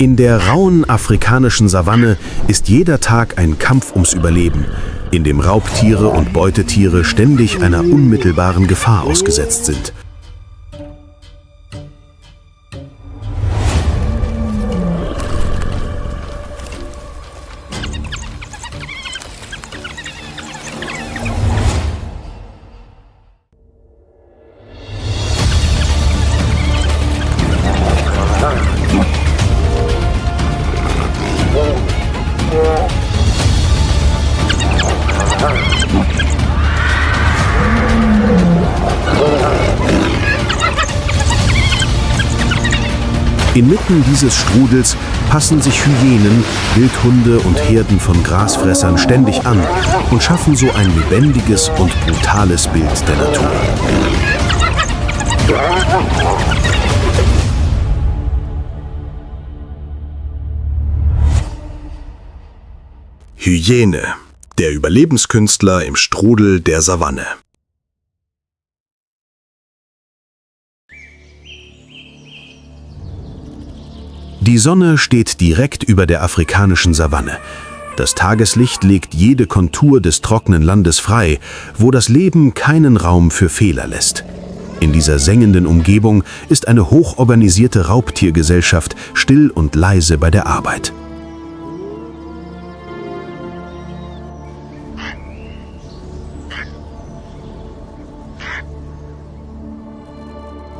In der rauen afrikanischen Savanne ist jeder Tag ein Kampf ums Überleben, in dem Raubtiere und Beutetiere ständig einer unmittelbaren Gefahr ausgesetzt sind. Inmitten dieses Strudels passen sich Hyänen, Wildhunde und Herden von Grasfressern ständig an und schaffen so ein lebendiges und brutales Bild der Natur. Hyäne, der Überlebenskünstler im Strudel der Savanne. Die Sonne steht direkt über der afrikanischen Savanne. Das Tageslicht legt jede Kontur des trockenen Landes frei, wo das Leben keinen Raum für Fehler lässt. In dieser sengenden Umgebung ist eine hochorganisierte Raubtiergesellschaft still und leise bei der Arbeit.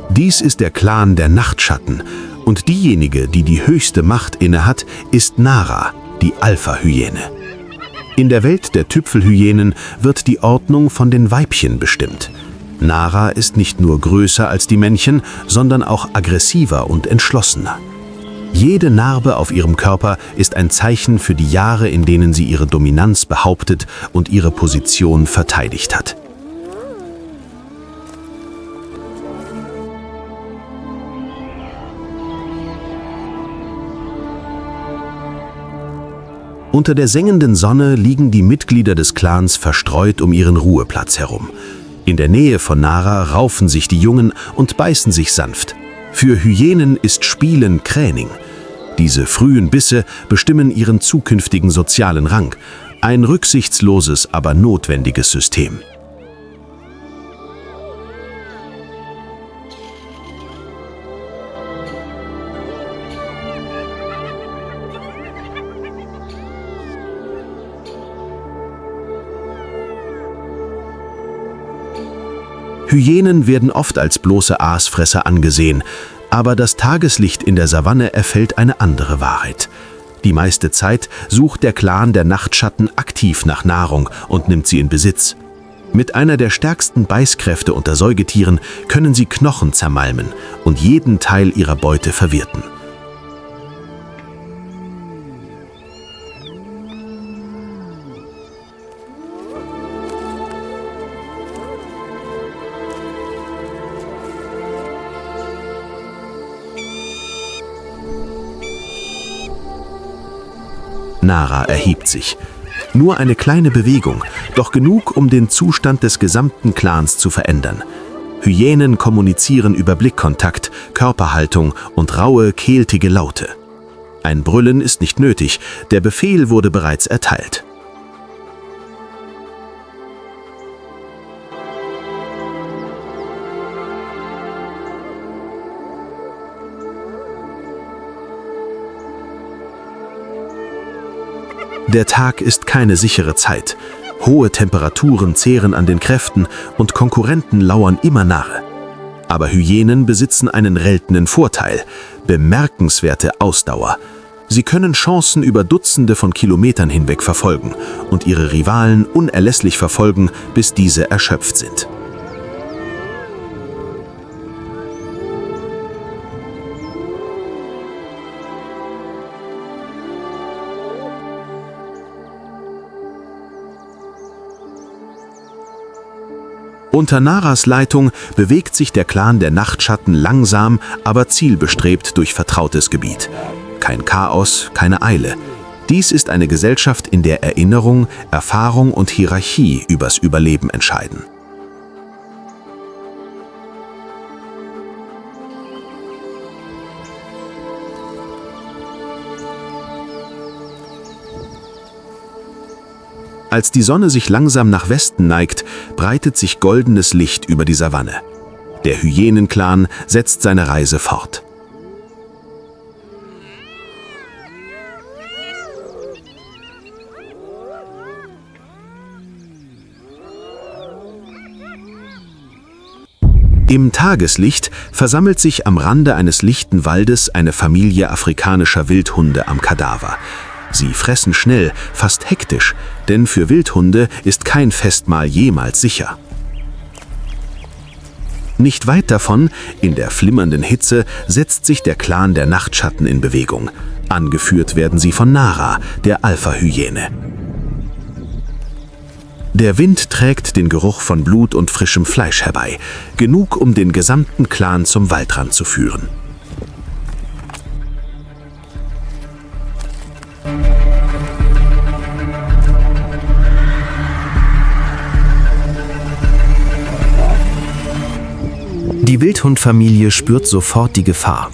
Dies ist der Clan der Nachtschatten. Und diejenige, die die höchste Macht innehat, ist Nara, die Alpha-Hyäne. In der Welt der Tüpfelhyänen wird die Ordnung von den Weibchen bestimmt. Nara ist nicht nur größer als die Männchen, sondern auch aggressiver und entschlossener. Jede Narbe auf ihrem Körper ist ein Zeichen für die Jahre, in denen sie ihre Dominanz behauptet und ihre Position verteidigt hat. Unter der sengenden Sonne liegen die Mitglieder des Clans verstreut um ihren Ruheplatz herum. In der Nähe von Nara raufen sich die Jungen und beißen sich sanft. Für Hyänen ist Spielen Training. Diese frühen Bisse bestimmen ihren zukünftigen sozialen Rang. Ein rücksichtsloses, aber notwendiges System. Hyänen werden oft als bloße Aasfresser angesehen, aber das Tageslicht in der Savanne erfällt eine andere Wahrheit. Die meiste Zeit sucht der Clan der Nachtschatten aktiv nach Nahrung und nimmt sie in Besitz. Mit einer der stärksten Beißkräfte unter Säugetieren können sie Knochen zermalmen und jeden Teil ihrer Beute verwerten. Nara erhebt sich. Nur eine kleine Bewegung, doch genug, um den Zustand des gesamten Clans zu verändern. Hyänen kommunizieren über Blickkontakt, Körperhaltung und raue, kehltige Laute. Ein Brüllen ist nicht nötig, der Befehl wurde bereits erteilt. Der Tag ist keine sichere Zeit. Hohe Temperaturen zehren an den Kräften und Konkurrenten lauern immer nahe. Aber Hyänen besitzen einen seltenen Vorteil: bemerkenswerte Ausdauer. Sie können Chancen über Dutzende von Kilometern hinweg verfolgen und ihre Rivalen unerlässlich verfolgen, bis diese erschöpft sind. Unter Naras Leitung bewegt sich der Clan der Nachtschatten langsam, aber zielbestrebt durch vertrautes Gebiet. Kein Chaos, keine Eile. Dies ist eine Gesellschaft, in der Erinnerung, Erfahrung und Hierarchie übers Überleben entscheiden. Als die Sonne sich langsam nach Westen neigt, breitet sich goldenes Licht über die Savanne. Der Hyänenclan setzt seine Reise fort. Im Tageslicht versammelt sich am Rande eines lichten Waldes eine Familie afrikanischer Wildhunde am Kadaver. Sie fressen schnell, fast hektisch, denn für Wildhunde ist kein Festmahl jemals sicher. Nicht weit davon, in der flimmernden Hitze, setzt sich der Clan der Nachtschatten in Bewegung. Angeführt werden sie von Nara, der Alpha-Hyäne. Der Wind trägt den Geruch von Blut und frischem Fleisch herbei, genug, um den gesamten Clan zum Waldrand zu führen. Die Wildhundfamilie spürt sofort die Gefahr.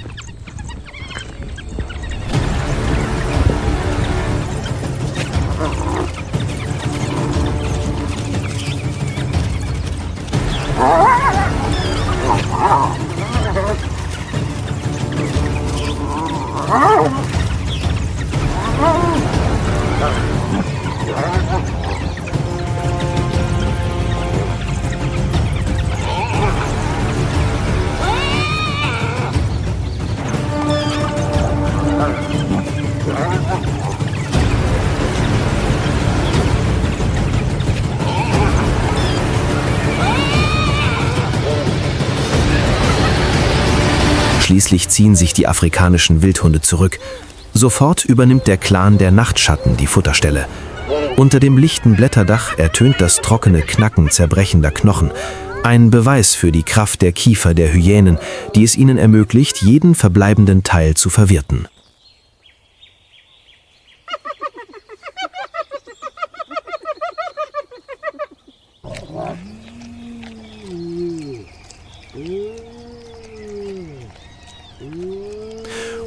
Schließlich ziehen sich die afrikanischen Wildhunde zurück. Sofort übernimmt der Clan der Nachtschatten die Futterstelle. Unter dem lichten Blätterdach ertönt das trockene Knacken zerbrechender Knochen. Ein Beweis für die Kraft der Kiefer der Hyänen, die es ihnen ermöglicht, jeden verbleibenden Teil zu verwirten.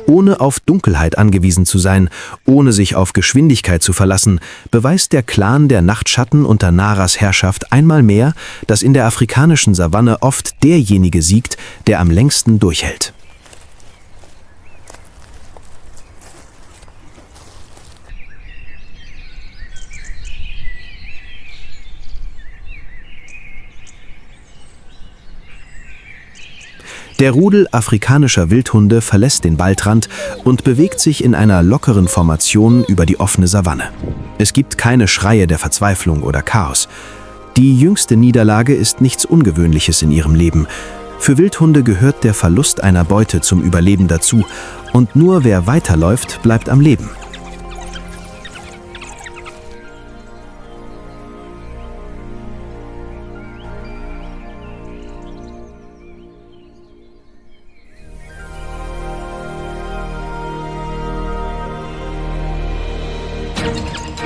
Ohne auf Dunkelheit angewiesen zu sein, ohne sich auf Geschwindigkeit zu verlassen, beweist der Clan der Nachtschatten unter Naras Herrschaft einmal mehr, dass in der afrikanischen Savanne oft derjenige siegt, der am längsten durchhält. Der Rudel afrikanischer Wildhunde verlässt den Waldrand und bewegt sich in einer lockeren Formation über die offene Savanne. Es gibt keine Schreie der Verzweiflung oder Chaos. Die jüngste Niederlage ist nichts Ungewöhnliches in ihrem Leben. Für Wildhunde gehört der Verlust einer Beute zum Überleben dazu und nur wer weiterläuft, bleibt am Leben.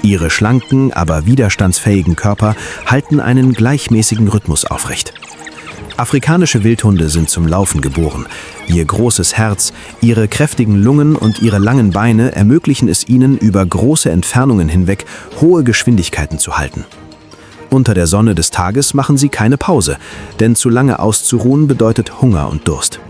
Ihre schlanken, aber widerstandsfähigen Körper halten einen gleichmäßigen Rhythmus aufrecht. Afrikanische Wildhunde sind zum Laufen geboren. Ihr großes Herz, ihre kräftigen Lungen und ihre langen Beine ermöglichen es ihnen, über große Entfernungen hinweg hohe Geschwindigkeiten zu halten. Unter der Sonne des Tages machen sie keine Pause, denn zu lange auszuruhen bedeutet Hunger und Durst.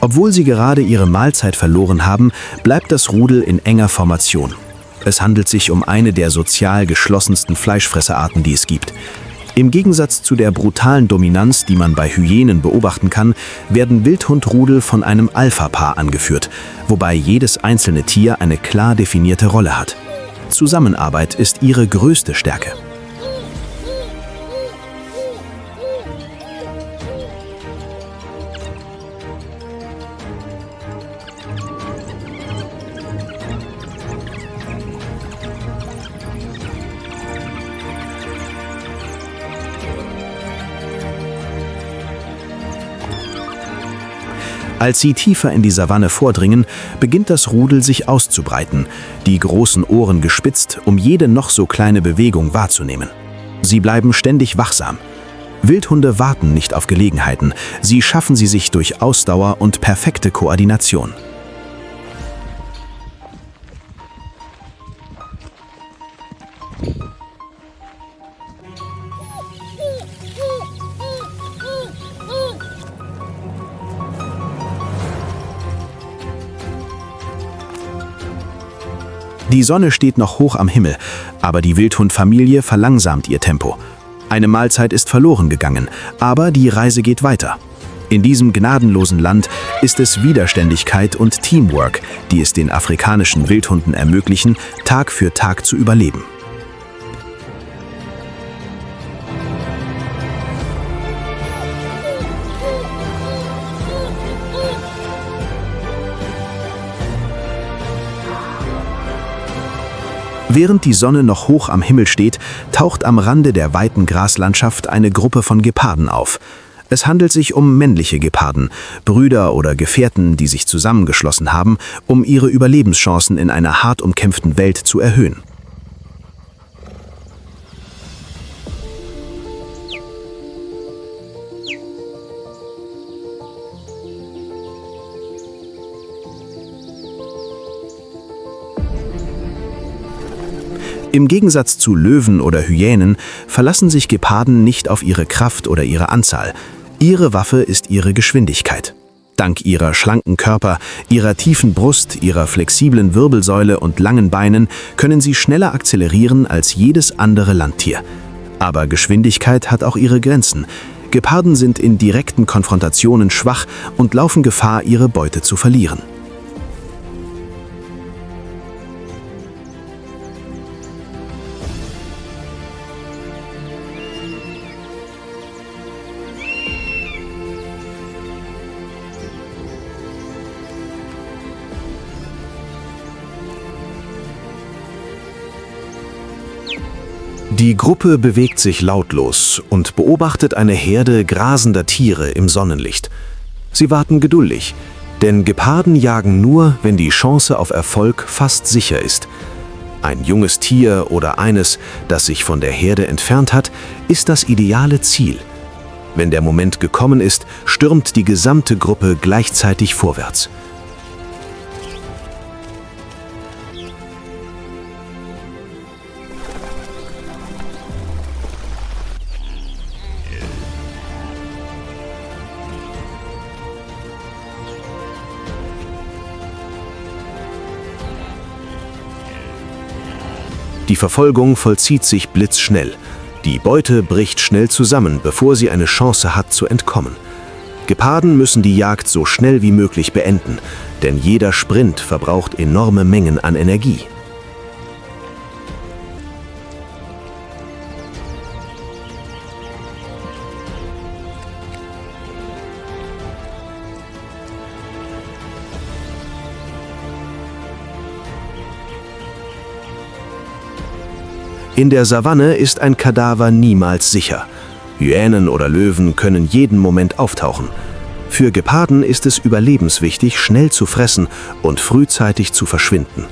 Obwohl sie gerade ihre Mahlzeit verloren haben, bleibt das Rudel in enger Formation. Es handelt sich um eine der sozial geschlossensten Fleischfresserarten, die es gibt. Im Gegensatz zu der brutalen Dominanz, die man bei Hyänen beobachten kann, werden Wildhundrudel von einem Alpha-Paar angeführt, wobei jedes einzelne Tier eine klar definierte Rolle hat. Zusammenarbeit ist ihre größte Stärke. Als sie tiefer in die Savanne vordringen, beginnt das Rudel sich auszubreiten, die großen Ohren gespitzt, um jede noch so kleine Bewegung wahrzunehmen. Sie bleiben ständig wachsam. Wildhunde warten nicht auf Gelegenheiten, sie schaffen sie sich durch Ausdauer und perfekte Koordination. Die Sonne steht noch hoch am Himmel, aber die Wildhundfamilie verlangsamt ihr Tempo. Eine Mahlzeit ist verloren gegangen, aber die Reise geht weiter. In diesem gnadenlosen Land ist es Widerständigkeit und Teamwork, die es den afrikanischen Wildhunden ermöglichen, Tag für Tag zu überleben. Während die Sonne noch hoch am Himmel steht, taucht am Rande der weiten Graslandschaft eine Gruppe von Geparden auf. Es handelt sich um männliche Geparden, Brüder oder Gefährten, die sich zusammengeschlossen haben, um ihre Überlebenschancen in einer hart umkämpften Welt zu erhöhen. Im Gegensatz zu Löwen oder Hyänen verlassen sich Geparden nicht auf ihre Kraft oder ihre Anzahl. Ihre Waffe ist ihre Geschwindigkeit. Dank ihrer schlanken Körper, ihrer tiefen Brust, ihrer flexiblen Wirbelsäule und langen Beinen können sie schneller akzelerieren als jedes andere Landtier. Aber Geschwindigkeit hat auch ihre Grenzen. Geparden sind in direkten Konfrontationen schwach und laufen Gefahr, ihre Beute zu verlieren. Die Gruppe bewegt sich lautlos und beobachtet eine Herde grasender Tiere im Sonnenlicht. Sie warten geduldig, denn Geparden jagen nur, wenn die Chance auf Erfolg fast sicher ist. Ein junges Tier oder eines, das sich von der Herde entfernt hat, ist das ideale Ziel. Wenn der Moment gekommen ist, stürmt die gesamte Gruppe gleichzeitig vorwärts. Die Verfolgung vollzieht sich blitzschnell. Die Beute bricht schnell zusammen, bevor sie eine Chance hat zu entkommen. Geparden müssen die Jagd so schnell wie möglich beenden, denn jeder Sprint verbraucht enorme Mengen an Energie. In der Savanne ist ein Kadaver niemals sicher. Hyänen oder Löwen können jeden Moment auftauchen. Für Geparden ist es überlebenswichtig, schnell zu fressen und frühzeitig zu verschwinden.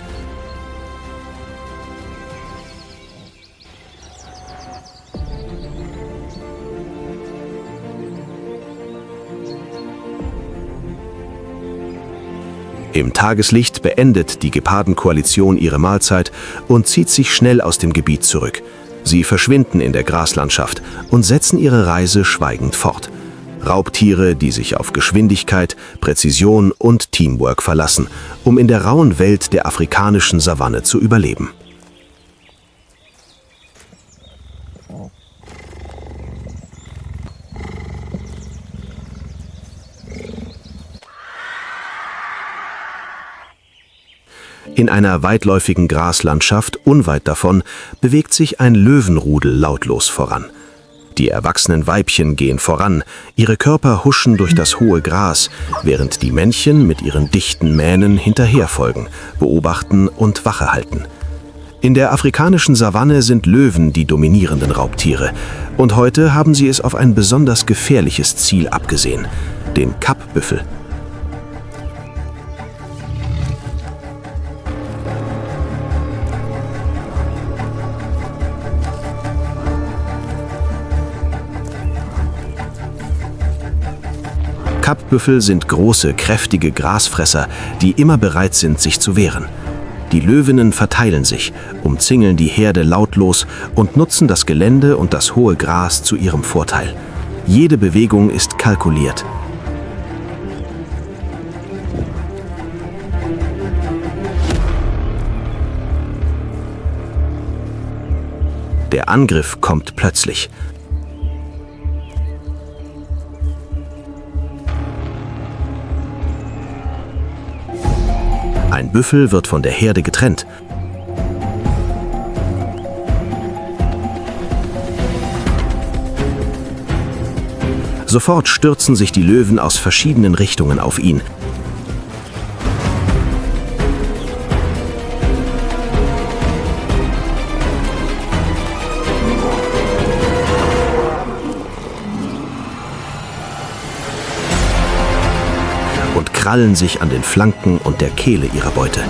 Im Tageslicht beendet die Gepardenkoalition ihre Mahlzeit und zieht sich schnell aus dem Gebiet zurück. Sie verschwinden in der Graslandschaft und setzen ihre Reise schweigend fort. Raubtiere, die sich auf Geschwindigkeit, Präzision und Teamwork verlassen, um in der rauen Welt der afrikanischen Savanne zu überleben. In einer weitläufigen Graslandschaft unweit davon bewegt sich ein Löwenrudel lautlos voran. Die erwachsenen Weibchen gehen voran, ihre Körper huschen durch das hohe Gras, während die Männchen mit ihren dichten Mähnen hinterherfolgen, beobachten und Wache halten. In der afrikanischen Savanne sind Löwen die dominierenden Raubtiere und heute haben sie es auf ein besonders gefährliches Ziel abgesehen, den Kappbüffel. Jagdbüffel sind große, kräftige Grasfresser, die immer bereit sind, sich zu wehren. Die Löwinnen verteilen sich, umzingeln die Herde lautlos und nutzen das Gelände und das hohe Gras zu ihrem Vorteil. Jede Bewegung ist kalkuliert. Der Angriff kommt plötzlich. Ein Büffel wird von der Herde getrennt. Sofort stürzen sich die Löwen aus verschiedenen Richtungen auf ihn. Und krallen sich an den Flanken und der Kehle ihrer Beute.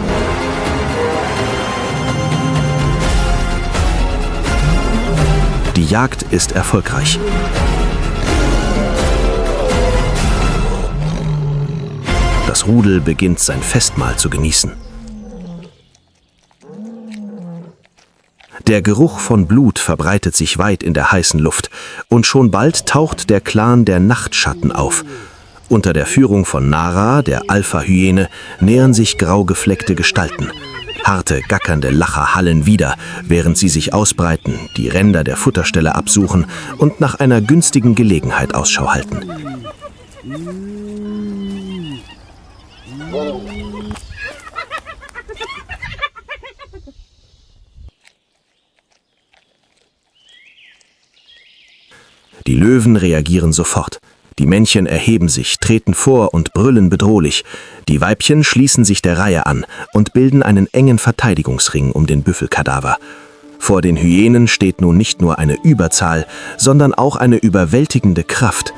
Die Jagd ist erfolgreich. Das Rudel beginnt sein Festmahl zu genießen. Der Geruch von Blut verbreitet sich weit in der heißen Luft und schon bald taucht der Clan der Nachtschatten auf. Unter der Führung von Nara, der Alpha-Hyäne, nähern sich grau gefleckte Gestalten. Harte, gackernde Lacher hallen wider, während sie sich ausbreiten, die Ränder der Futterstelle absuchen und nach einer günstigen Gelegenheit Ausschau halten. Die Löwen reagieren sofort. Die Männchen erheben sich, treten vor und brüllen bedrohlich. Die Weibchen schließen sich der Reihe an und bilden einen engen Verteidigungsring um den Büffelkadaver. Vor den Hyänen steht nun nicht nur eine Überzahl, sondern auch eine überwältigende Kraft.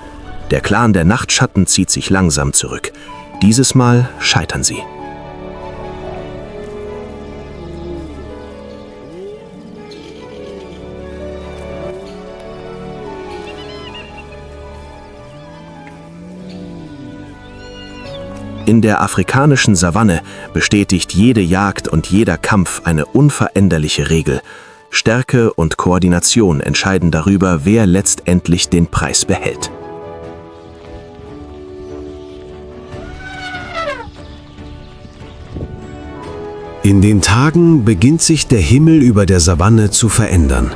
Der Clan der Nachtschatten zieht sich langsam zurück. Dieses Mal scheitern sie. In der afrikanischen Savanne bestätigt jede Jagd und jeder Kampf eine unveränderliche Regel. Stärke und Koordination entscheiden darüber, wer letztendlich den Preis behält. In den Tagen beginnt sich der Himmel über der Savanne zu verändern.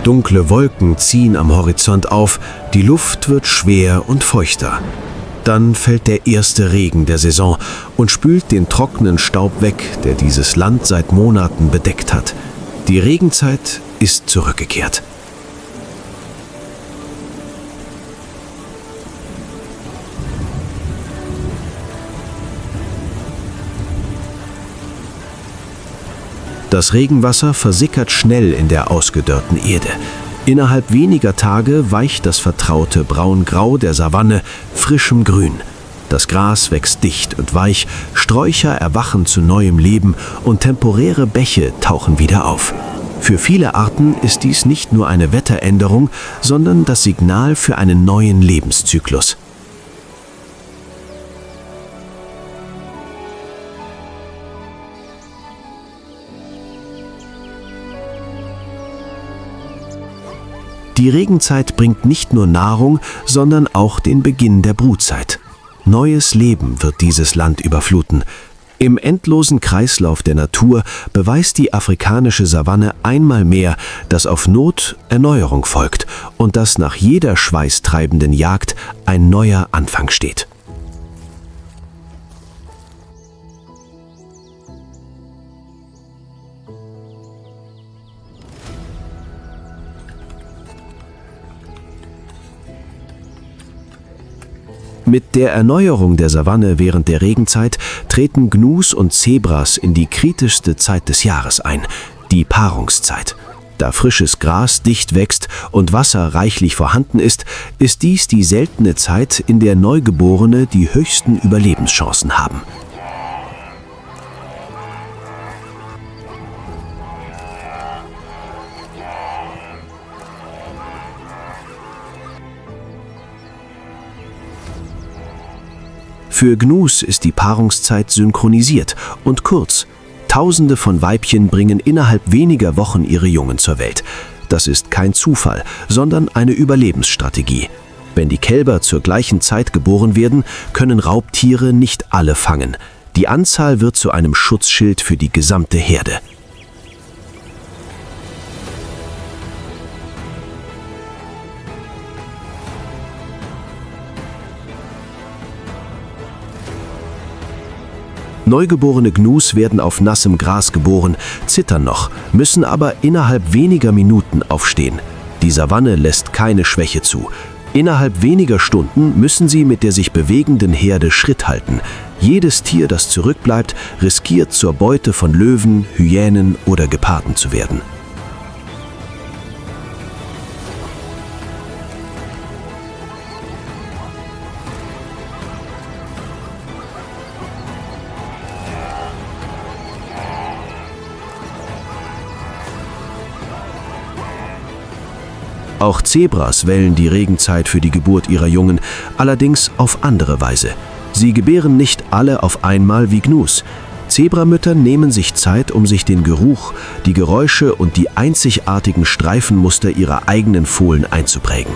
Dunkle Wolken ziehen am Horizont auf, die Luft wird schwer und feuchter. Dann fällt der erste Regen der Saison und spült den trockenen Staub weg, der dieses Land seit Monaten bedeckt hat. Die Regenzeit ist zurückgekehrt. Das Regenwasser versickert schnell in der ausgedörrten Erde. Innerhalb weniger Tage weicht das vertraute Braun-Grau der Savanne frischem Grün. Das Gras wächst dicht und weich, Sträucher erwachen zu neuem Leben und temporäre Bäche tauchen wieder auf. Für viele Arten ist dies nicht nur eine Wetteränderung, sondern das Signal für einen neuen Lebenszyklus. Die Regenzeit bringt nicht nur Nahrung, sondern auch den Beginn der Brutzeit. Neues Leben wird dieses Land überfluten. Im endlosen Kreislauf der Natur beweist die afrikanische Savanne einmal mehr, dass auf Not Erneuerung folgt und dass nach jeder schweißtreibenden Jagd ein neuer Anfang steht. Mit der Erneuerung der Savanne während der Regenzeit treten Gnus und Zebras in die kritischste Zeit des Jahres ein, die Paarungszeit. Da frisches Gras dicht wächst und Wasser reichlich vorhanden ist dies die seltene Zeit, in der Neugeborene die höchsten Überlebenschancen haben. Für Gnus ist die Paarungszeit synchronisiert und kurz. Tausende von Weibchen bringen innerhalb weniger Wochen ihre Jungen zur Welt. Das ist kein Zufall, sondern eine Überlebensstrategie. Wenn die Kälber zur gleichen Zeit geboren werden, können Raubtiere nicht alle fangen. Die Anzahl wird zu einem Schutzschild für die gesamte Herde. Neugeborene Gnus werden auf nassem Gras geboren, zittern noch, müssen aber innerhalb weniger Minuten aufstehen. Die Savanne lässt keine Schwäche zu. Innerhalb weniger Stunden müssen sie mit der sich bewegenden Herde Schritt halten. Jedes Tier, das zurückbleibt, riskiert zur Beute von Löwen, Hyänen oder Geparden zu werden. Auch Zebras wählen die Regenzeit für die Geburt ihrer Jungen, allerdings auf andere Weise. Sie gebären nicht alle auf einmal wie Gnus. Zebramütter nehmen sich Zeit, um sich den Geruch, die Geräusche und die einzigartigen Streifenmuster ihrer eigenen Fohlen einzuprägen.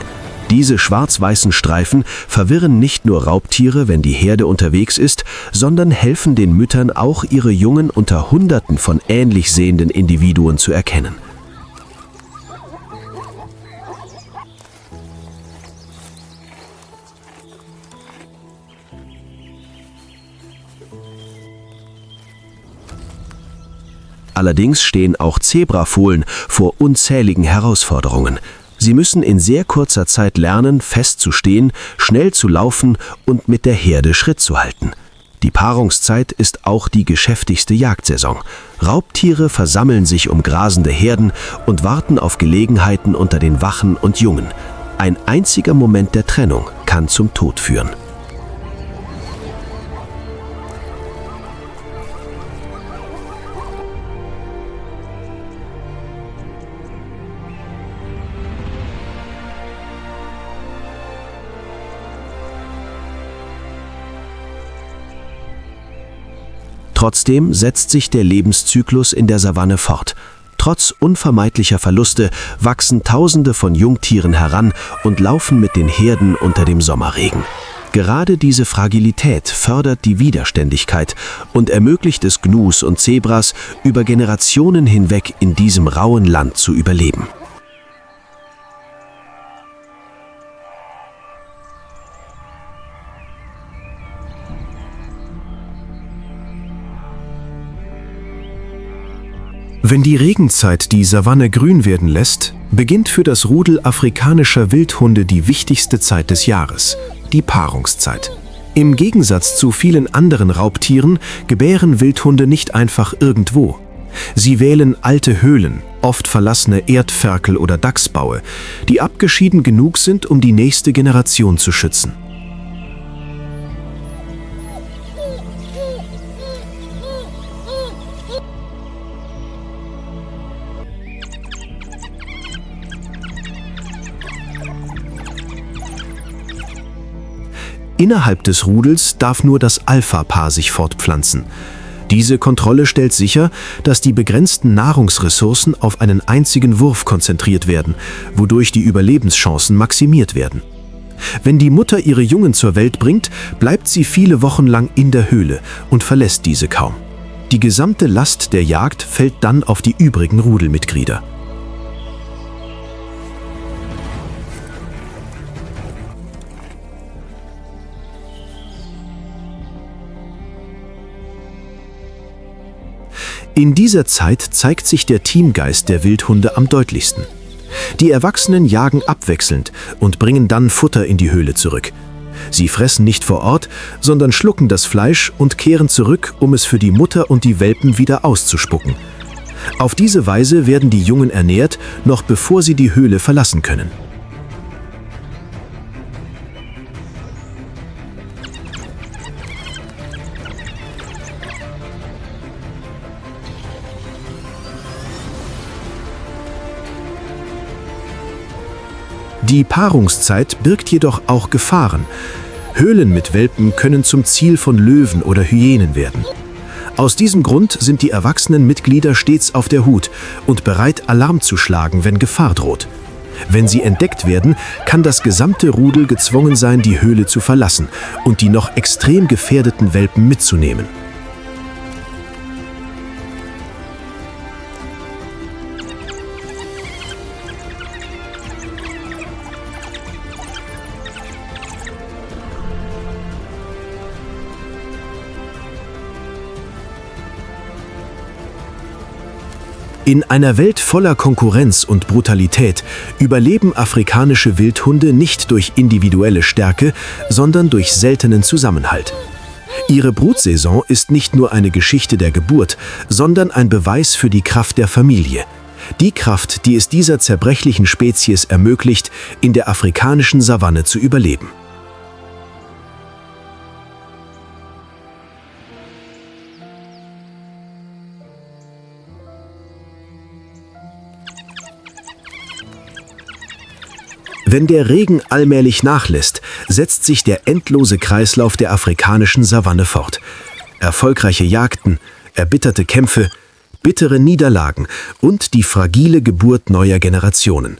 Diese schwarz-weißen Streifen verwirren nicht nur Raubtiere, wenn die Herde unterwegs ist, sondern helfen den Müttern auch, ihre Jungen unter Hunderten von ähnlich sehenden Individuen zu erkennen. Allerdings stehen auch Zebrafohlen vor unzähligen Herausforderungen. Sie müssen in sehr kurzer Zeit lernen, fest zu stehen, schnell zu laufen und mit der Herde Schritt zu halten. Die Paarungszeit ist auch die geschäftigste Jagdsaison. Raubtiere versammeln sich um grasende Herden und warten auf Gelegenheiten unter den Wachen und Jungen. Ein einziger Moment der Trennung kann zum Tod führen. Trotzdem setzt sich der Lebenszyklus in der Savanne fort. Trotz unvermeidlicher Verluste wachsen Tausende von Jungtieren heran und laufen mit den Herden unter dem Sommerregen. Gerade diese Fragilität fördert die Widerständigkeit und ermöglicht es Gnus und Zebras, über Generationen hinweg in diesem rauen Land zu überleben. Wenn die Regenzeit die Savanne grün werden lässt, beginnt für das Rudel afrikanischer Wildhunde die wichtigste Zeit des Jahres, die Paarungszeit. Im Gegensatz zu vielen anderen Raubtieren gebären Wildhunde nicht einfach irgendwo. Sie wählen alte Höhlen, oft verlassene Erdferkel oder Dachsbaue, die abgeschieden genug sind, um die nächste Generation zu schützen. Innerhalb des Rudels darf nur das Alpha-Paar sich fortpflanzen. Diese Kontrolle stellt sicher, dass die begrenzten Nahrungsressourcen auf einen einzigen Wurf konzentriert werden, wodurch die Überlebenschancen maximiert werden. Wenn die Mutter ihre Jungen zur Welt bringt, bleibt sie viele Wochen lang in der Höhle und verlässt diese kaum. Die gesamte Last der Jagd fällt dann auf die übrigen Rudelmitglieder. In dieser Zeit zeigt sich der Teamgeist der Wildhunde am deutlichsten. Die Erwachsenen jagen abwechselnd und bringen dann Futter in die Höhle zurück. Sie fressen nicht vor Ort, sondern schlucken das Fleisch und kehren zurück, um es für die Mutter und die Welpen wieder auszuspucken. Auf diese Weise werden die Jungen ernährt, noch bevor sie die Höhle verlassen können. Die Paarungszeit birgt jedoch auch Gefahren. Höhlen mit Welpen können zum Ziel von Löwen oder Hyänen werden. Aus diesem Grund sind die erwachsenen Mitglieder stets auf der Hut und bereit, Alarm zu schlagen, wenn Gefahr droht. Wenn sie entdeckt werden, kann das gesamte Rudel gezwungen sein, die Höhle zu verlassen und die noch extrem gefährdeten Welpen mitzunehmen. In einer Welt voller Konkurrenz und Brutalität überleben afrikanische Wildhunde nicht durch individuelle Stärke, sondern durch seltenen Zusammenhalt. Ihre Brutsaison ist nicht nur eine Geschichte der Geburt, sondern ein Beweis für die Kraft der Familie. Die Kraft, die es dieser zerbrechlichen Spezies ermöglicht, in der afrikanischen Savanne zu überleben. Wenn der Regen allmählich nachlässt, setzt sich der endlose Kreislauf der afrikanischen Savanne fort. Erfolgreiche Jagden, erbitterte Kämpfe, bittere Niederlagen und die fragile Geburt neuer Generationen.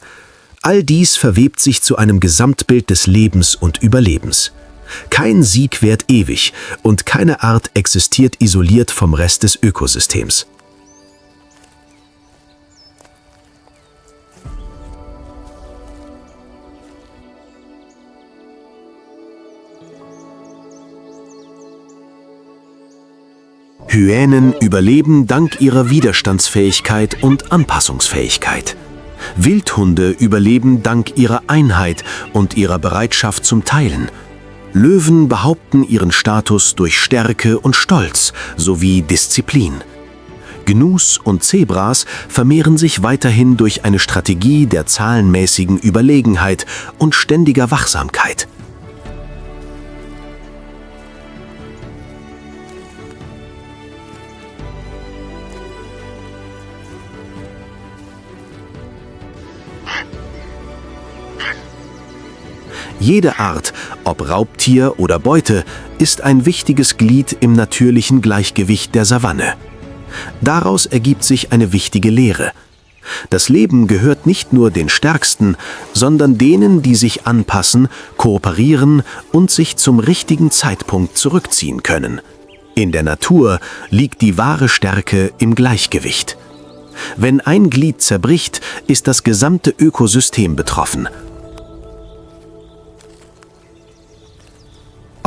All dies verwebt sich zu einem Gesamtbild des Lebens und Überlebens. Kein Sieg währt ewig und keine Art existiert isoliert vom Rest des Ökosystems. Hyänen überleben dank ihrer Widerstandsfähigkeit und Anpassungsfähigkeit. Wildhunde überleben dank ihrer Einheit und ihrer Bereitschaft zum Teilen. Löwen behaupten ihren Status durch Stärke und Stolz sowie Disziplin. Gnus und Zebras vermehren sich weiterhin durch eine Strategie der zahlenmäßigen Überlegenheit und ständiger Wachsamkeit. Jede Art, ob Raubtier oder Beute, ist ein wichtiges Glied im natürlichen Gleichgewicht der Savanne. Daraus ergibt sich eine wichtige Lehre. Das Leben gehört nicht nur den Stärksten, sondern denen, die sich anpassen, kooperieren und sich zum richtigen Zeitpunkt zurückziehen können. In der Natur liegt die wahre Stärke im Gleichgewicht. Wenn ein Glied zerbricht, ist das gesamte Ökosystem betroffen.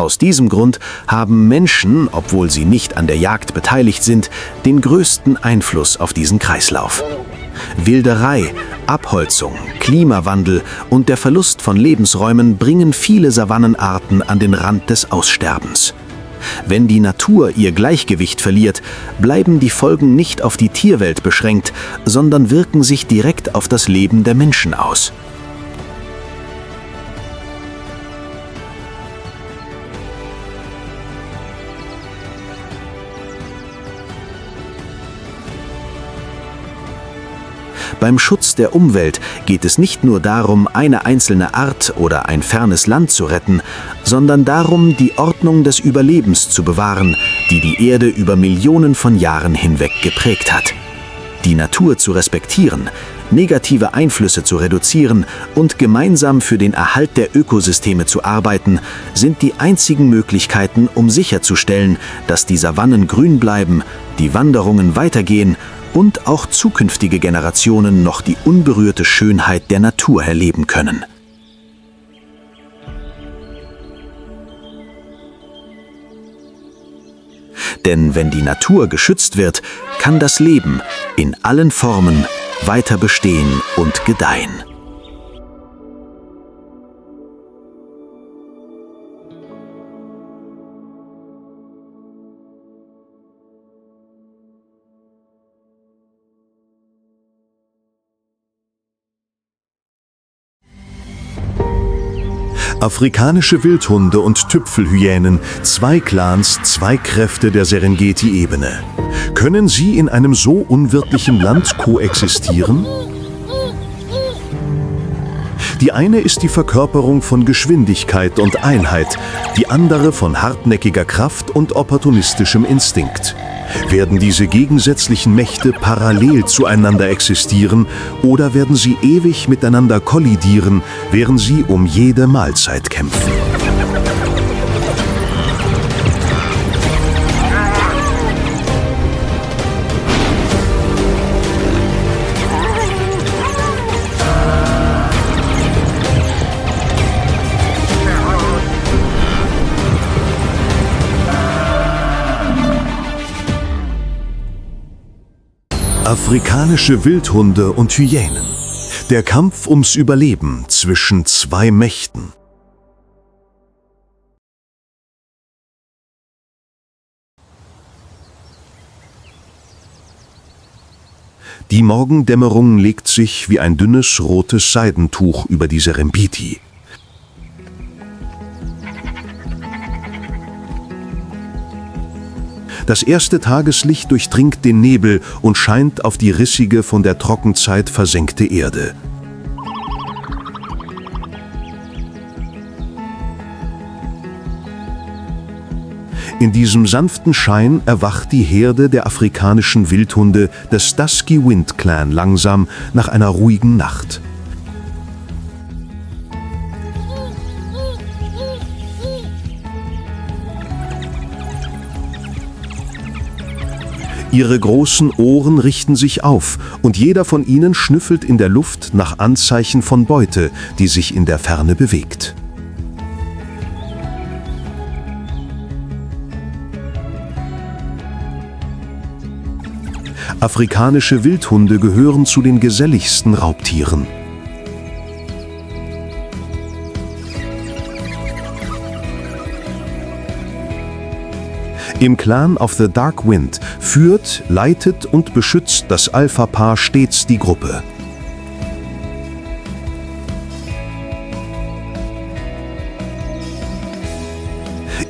Aus diesem Grund haben Menschen, obwohl sie nicht an der Jagd beteiligt sind, den größten Einfluss auf diesen Kreislauf. Wilderei, Abholzung, Klimawandel und der Verlust von Lebensräumen bringen viele Savannenarten an den Rand des Aussterbens. Wenn die Natur ihr Gleichgewicht verliert, bleiben die Folgen nicht auf die Tierwelt beschränkt, sondern wirken sich direkt auf das Leben der Menschen aus. Beim Schutz der Umwelt geht es nicht nur darum, eine einzelne Art oder ein fernes Land zu retten, sondern darum, die Ordnung des Überlebens zu bewahren, die die Erde über Millionen von Jahren hinweg geprägt hat. Die Natur zu respektieren, negative Einflüsse zu reduzieren und gemeinsam für den Erhalt der Ökosysteme zu arbeiten, sind die einzigen Möglichkeiten, um sicherzustellen, dass die Savannen grün bleiben, die Wanderungen weitergehen und auch zukünftige Generationen noch die unberührte Schönheit der Natur erleben können. Denn wenn die Natur geschützt wird, kann das Leben in allen Formen weiter bestehen und gedeihen. Afrikanische Wildhunde und Tüpfelhyänen, zwei Clans, zwei Kräfte der Serengeti-Ebene. Können sie in einem so unwirtlichen Land koexistieren? Die eine ist die Verkörperung von Geschwindigkeit und Einheit, die andere von hartnäckiger Kraft und opportunistischem Instinkt. Werden diese gegensätzlichen Mächte parallel zueinander existieren oder werden sie ewig miteinander kollidieren, während sie um jede Mahlzeit kämpfen? Afrikanische Wildhunde und Hyänen. Der Kampf ums Überleben zwischen zwei Mächten. Die Morgendämmerung legt sich wie ein dünnes rotes Seidentuch über die Serengeti. Das erste Tageslicht durchdringt den Nebel und scheint auf die rissige, von der Trockenzeit versenkte Erde. In diesem sanften Schein erwacht die Herde der afrikanischen Wildhunde des Dusky Wind Clan langsam nach einer ruhigen Nacht. Ihre großen Ohren richten sich auf und jeder von ihnen schnüffelt in der Luft nach Anzeichen von Beute, die sich in der Ferne bewegt. Afrikanische Wildhunde gehören zu den geselligsten Raubtieren. Im Clan of the Dark Wind führt, leitet und beschützt das Alpha-Paar stets die Gruppe.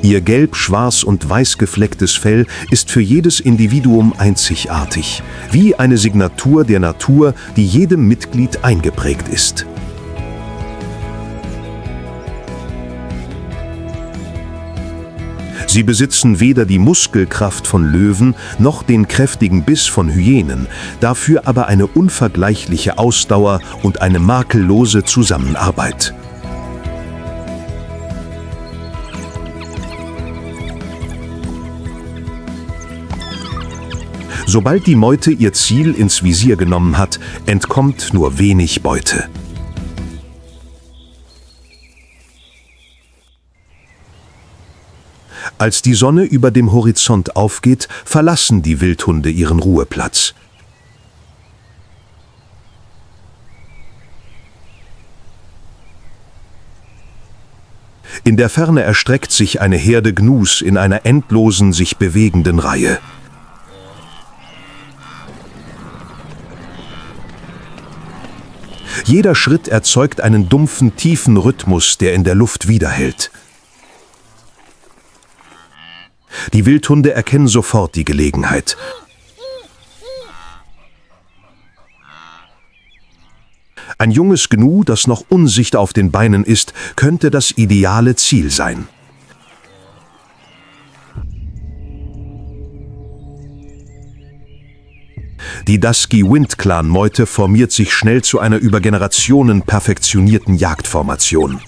Ihr gelb, schwarz und weiß geflecktes Fell ist für jedes Individuum einzigartig, wie eine Signatur der Natur, die jedem Mitglied eingeprägt ist. Sie besitzen weder die Muskelkraft von Löwen noch den kräftigen Biss von Hyänen, dafür aber eine unvergleichliche Ausdauer und eine makellose Zusammenarbeit. Sobald die Meute ihr Ziel ins Visier genommen hat, entkommt nur wenig Beute. Als die Sonne über dem Horizont aufgeht, verlassen die Wildhunde ihren Ruheplatz. In der Ferne erstreckt sich eine Herde Gnus in einer endlosen, sich bewegenden Reihe. Jeder Schritt erzeugt einen dumpfen, tiefen Rhythmus, der in der Luft widerhallt. Die Wildhunde erkennen sofort die Gelegenheit. Ein junges Gnu, das noch unsicher auf den Beinen ist, könnte das ideale Ziel sein. Die Dusky Wind Clan Meute formiert sich schnell zu einer über Generationen perfektionierten Jagdformation.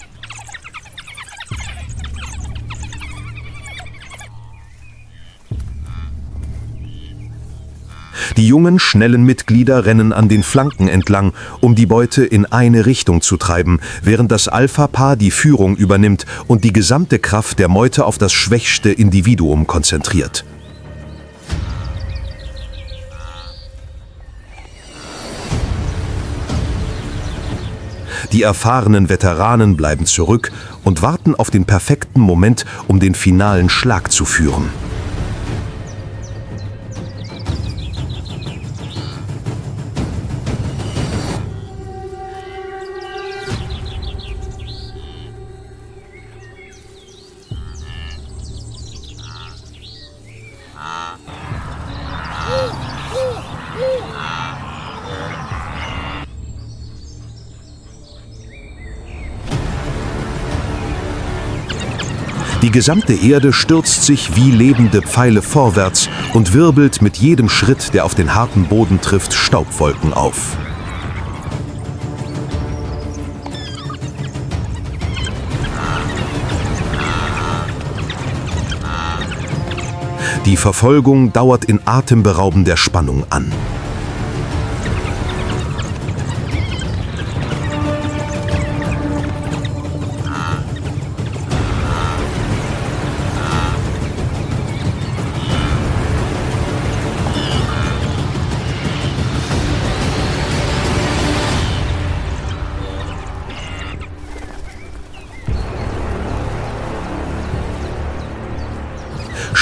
Die jungen, schnellen Mitglieder rennen an den Flanken entlang, um die Beute in eine Richtung zu treiben, während das Alpha-Paar die Führung übernimmt und die gesamte Kraft der Meute auf das schwächste Individuum konzentriert. Die erfahrenen Veteranen bleiben zurück und warten auf den perfekten Moment, um den finalen Schlag zu führen. Die gesamte Erde stürzt sich wie lebende Pfeile vorwärts und wirbelt mit jedem Schritt, der auf den harten Boden trifft, Staubwolken auf. Die Verfolgung dauert in atemberaubender Spannung an.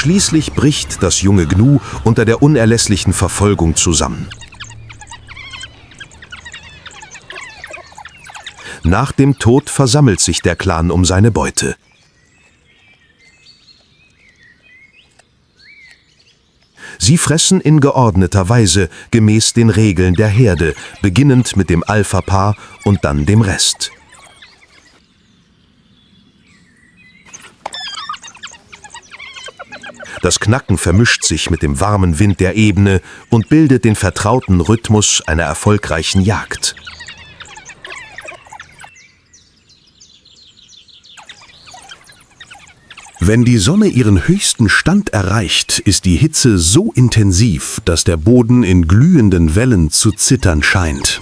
Schließlich bricht das junge Gnu unter der unerlässlichen Verfolgung zusammen. Nach dem Tod versammelt sich der Clan um seine Beute. Sie fressen in geordneter Weise, gemäß den Regeln der Herde, beginnend mit dem Alpha-Paar und dann dem Rest. Das Knacken vermischt sich mit dem warmen Wind der Ebene und bildet den vertrauten Rhythmus einer erfolgreichen Jagd. Wenn die Sonne ihren höchsten Stand erreicht, ist die Hitze so intensiv, dass der Boden in glühenden Wellen zu zittern scheint.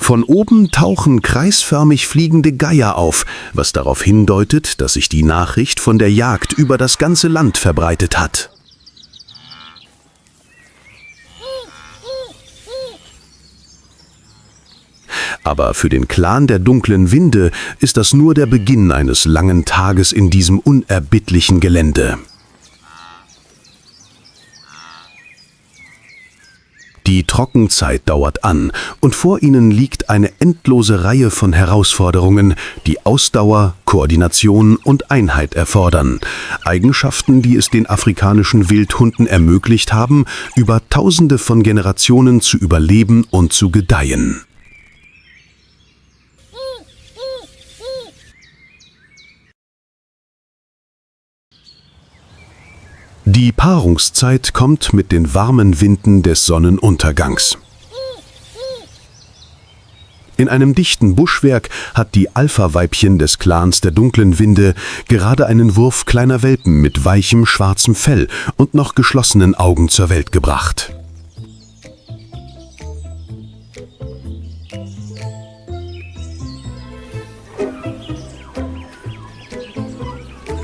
Von oben tauchen kreisförmig fliegende Geier auf, was darauf hindeutet, dass sich die Nachricht von der Jagd über das ganze Land verbreitet hat. Aber für den Clan der dunklen Winde ist das nur der Beginn eines langen Tages in diesem unerbittlichen Gelände. Die Trockenzeit dauert an und vor ihnen liegt eine endlose Reihe von Herausforderungen, die Ausdauer, Koordination und Einheit erfordern. Eigenschaften, die es den afrikanischen Wildhunden ermöglicht haben, über Tausende von Generationen zu überleben und zu gedeihen. Die Paarungszeit kommt mit den warmen Winden des Sonnenuntergangs. In einem dichten Buschwerk hat die Alpha-Weibchen des Clans der dunklen Winde gerade einen Wurf kleiner Welpen mit weichem schwarzem Fell und noch geschlossenen Augen zur Welt gebracht.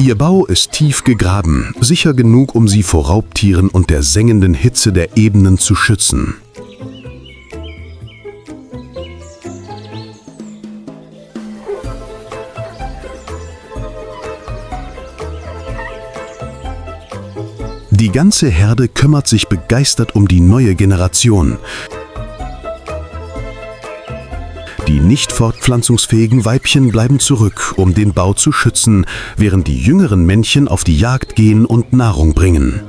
Ihr Bau ist tief gegraben, sicher genug, um sie vor Raubtieren und der sengenden Hitze der Ebenen zu schützen. Die ganze Herde kümmert sich begeistert um die neue Generation. Die nicht fortpflanzungsfähigen Weibchen bleiben zurück, um den Bau zu schützen, während die jüngeren Männchen auf die Jagd gehen und Nahrung bringen.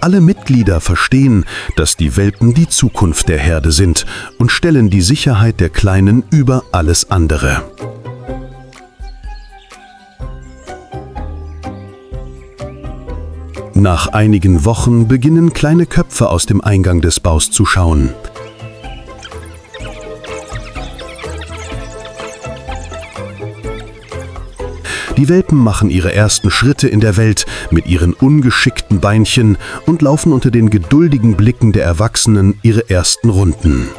Alle Mitglieder verstehen, dass die Welpen die Zukunft der Herde sind und stellen die Sicherheit der Kleinen über alles andere. Nach einigen Wochen beginnen kleine Köpfe aus dem Eingang des Baus zu schauen. Die Welpen machen ihre ersten Schritte in der Welt mit ihren ungeschickten Beinchen und laufen unter den geduldigen Blicken der Erwachsenen ihre ersten Runden.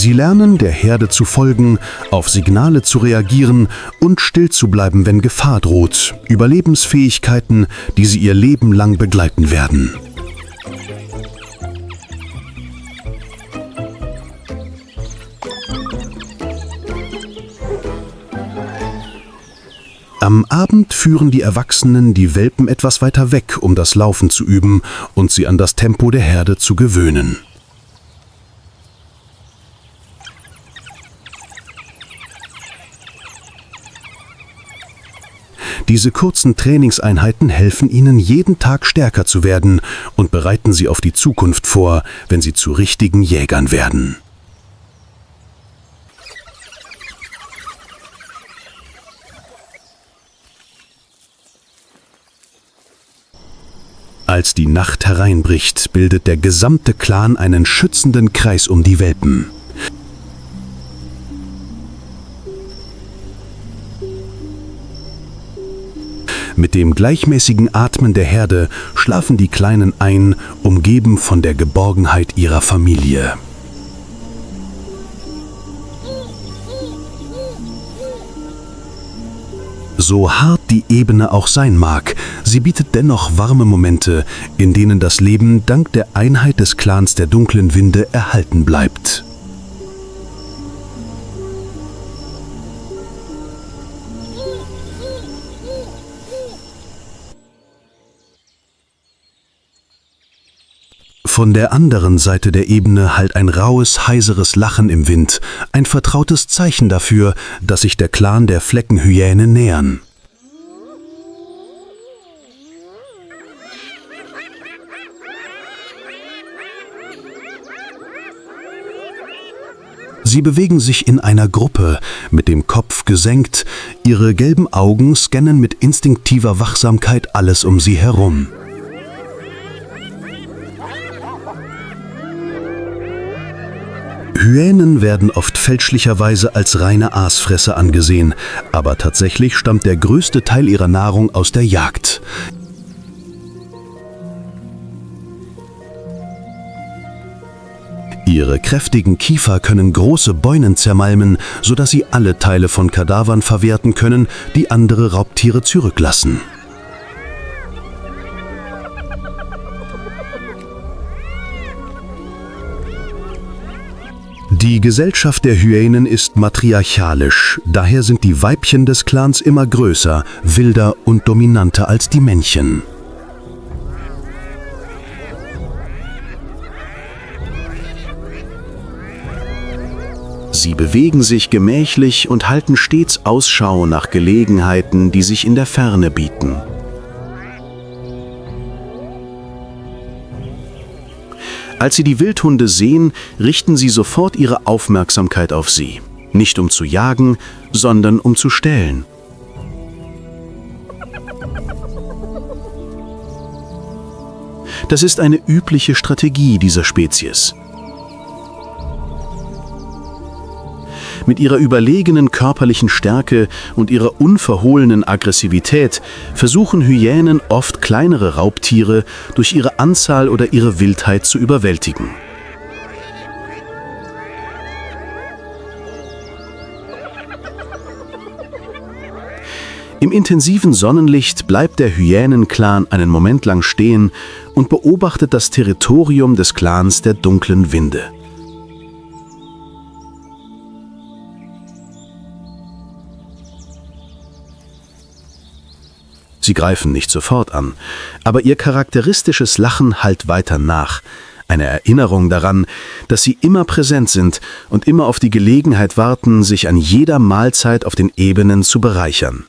Sie lernen, der Herde zu folgen, auf Signale zu reagieren und still zu bleiben, wenn Gefahr droht. Überlebensfähigkeiten, die sie ihr Leben lang begleiten werden. Am Abend führen die Erwachsenen die Welpen etwas weiter weg, um das Laufen zu üben und sie an das Tempo der Herde zu gewöhnen. Diese kurzen Trainingseinheiten helfen ihnen, jeden Tag stärker zu werden und bereiten sie auf die Zukunft vor, wenn sie zu richtigen Jägern werden. Als die Nacht hereinbricht, bildet der gesamte Clan einen schützenden Kreis um die Welpen. Mit dem gleichmäßigen Atmen der Herde schlafen die Kleinen ein, umgeben von der Geborgenheit ihrer Familie. So hart die Ebene auch sein mag, sie bietet dennoch warme Momente, in denen das Leben dank der Einheit des Clans der dunklen Winde erhalten bleibt. Von der anderen Seite der Ebene hallt ein raues, heiseres Lachen im Wind, ein vertrautes Zeichen dafür, dass sich der Clan der Fleckenhyäne nähern. Sie bewegen sich in einer Gruppe, mit dem Kopf gesenkt, ihre gelben Augen scannen mit instinktiver Wachsamkeit alles um sie herum. Hyänen werden oft fälschlicherweise als reine Aasfresser angesehen, aber tatsächlich stammt der größte Teil ihrer Nahrung aus der Jagd. Ihre kräftigen Kiefer können große Bäumen zermalmen, sodass sie alle Teile von Kadavern verwerten können, die andere Raubtiere zurücklassen. Die Gesellschaft der Hyänen ist matriarchalisch, daher sind die Weibchen des Clans immer größer, wilder und dominanter als die Männchen. Sie bewegen sich gemächlich und halten stets Ausschau nach Gelegenheiten, die sich in der Ferne bieten. Als sie die Wildhunde sehen, richten sie sofort ihre Aufmerksamkeit auf sie. Nicht um zu jagen, sondern um zu stehlen. Das ist eine übliche Strategie dieser Spezies. Mit ihrer überlegenen körperlichen Stärke und ihrer unverhohlenen Aggressivität versuchen Hyänen oft kleinere Raubtiere durch ihre Anzahl oder ihre Wildheit zu überwältigen. Im intensiven Sonnenlicht bleibt der Hyänenclan einen Moment lang stehen und beobachtet das Territorium des Clans der dunklen Winde. Sie greifen nicht sofort an, aber ihr charakteristisches Lachen hallt weiter nach, eine Erinnerung daran, dass sie immer präsent sind und immer auf die Gelegenheit warten, sich an jeder Mahlzeit auf den Ebenen zu bereichern.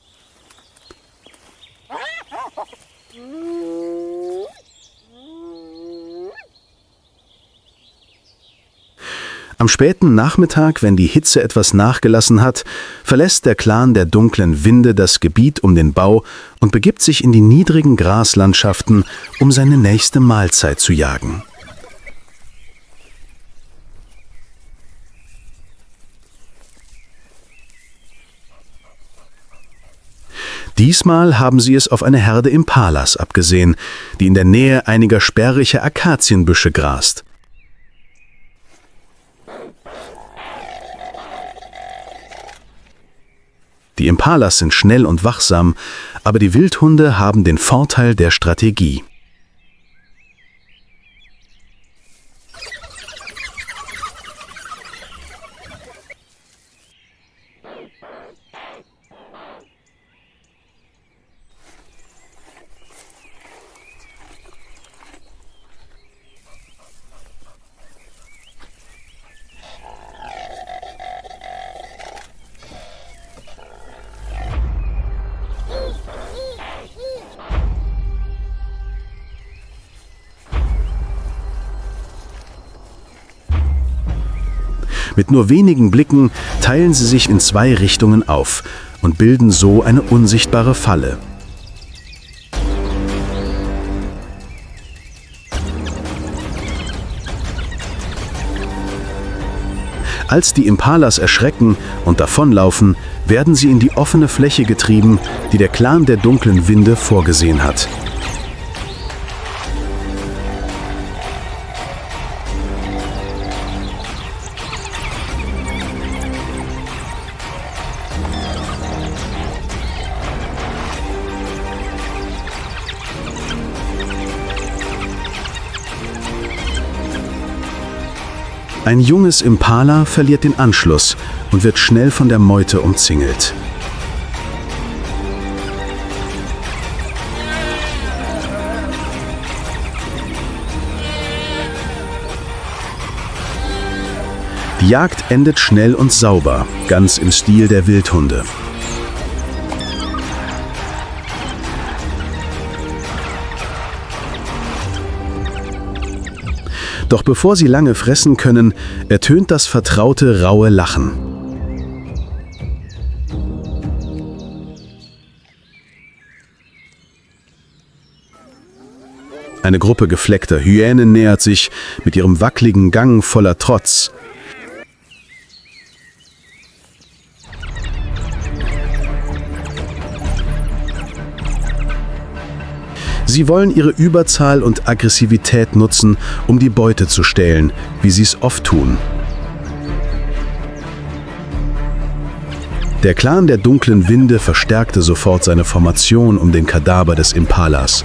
Am späten Nachmittag, wenn die Hitze etwas nachgelassen hat, verlässt der Clan der dunklen Winde das Gebiet um den Bau und begibt sich in die niedrigen Graslandschaften, um seine nächste Mahlzeit zu jagen. Diesmal haben sie es auf eine Herde Impalas abgesehen, die in der Nähe einiger spärlicher Akazienbüsche grast. Die Impalas sind schnell und wachsam, aber die Wildhunde haben den Vorteil der Strategie. Mit nur wenigen Blicken teilen sie sich in 2 Richtungen auf und bilden so eine unsichtbare Falle. Als die Impalas erschrecken und davonlaufen, werden sie in die offene Fläche getrieben, die der Clan der dunklen Winde vorgesehen hat. Ein junges Impala verliert den Anschluss und wird schnell von der Meute umzingelt. Die Jagd endet schnell und sauber, ganz im Stil der Wildhunde. Doch bevor sie lange fressen können, ertönt das vertraute, raue Lachen. Eine Gruppe gefleckter Hyänen nähert sich mit ihrem wackeligen Gang voller Trotz. Sie wollen ihre Überzahl und Aggressivität nutzen, um die Beute zu stehlen, wie sie es oft tun. Der Clan der dunklen Winde verstärkte sofort seine Formation um den Kadaver des Impalas.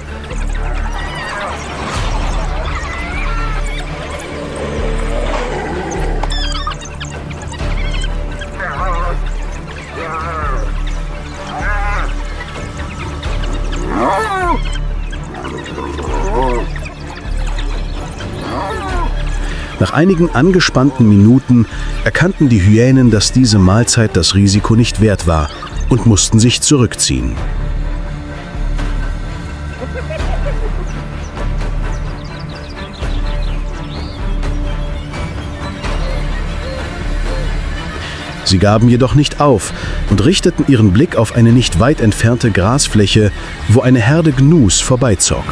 Nach einigen angespannten Minuten erkannten die Hyänen, dass diese Mahlzeit das Risiko nicht wert war und mussten sich zurückziehen. Sie gaben jedoch nicht auf und richteten ihren Blick auf eine nicht weit entfernte Grasfläche, wo eine Herde Gnus vorbeizog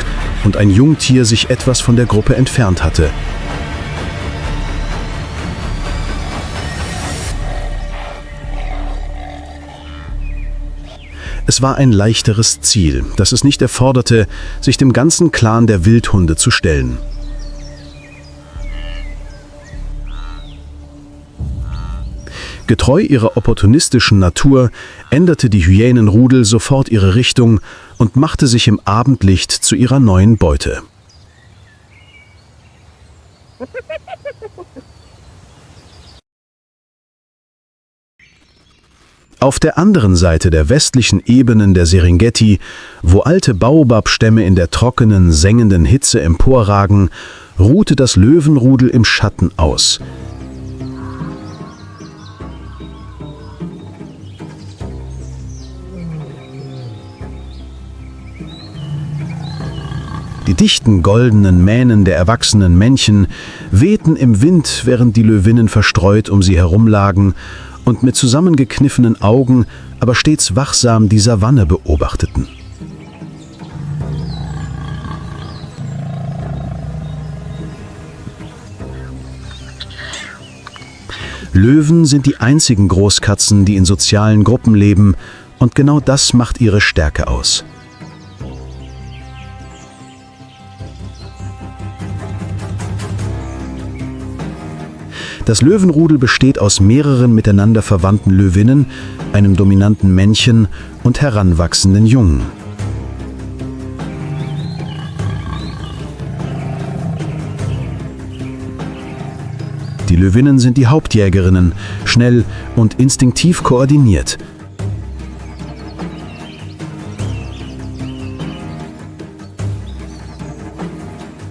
und ein Jungtier sich etwas von der Gruppe entfernt hatte. Es war ein leichteres Ziel, das es nicht erforderte, sich dem ganzen Clan der Wildhunde zu stellen. Getreu ihrer opportunistischen Natur änderte die Hyänenrudel sofort ihre Richtung und machte sich im Abendlicht zu ihrer neuen Beute. Auf der anderen Seite der westlichen Ebenen der Serengeti, wo alte Baobabstämme in der trockenen, sengenden Hitze emporragen, ruhte das Löwenrudel im Schatten aus. Die dichten goldenen Mähnen der erwachsenen Männchen wehten im Wind, während die Löwinnen verstreut um sie herumlagen und mit zusammengekniffenen Augen, aber stets wachsam die Savanne beobachteten. Löwen sind die einzigen Großkatzen, die in sozialen Gruppen leben, und genau das macht ihre Stärke aus. Das Löwenrudel besteht aus mehreren miteinander verwandten Löwinnen, einem dominanten Männchen und heranwachsenden Jungen. Die Löwinnen sind die Hauptjägerinnen, schnell und instinktiv koordiniert.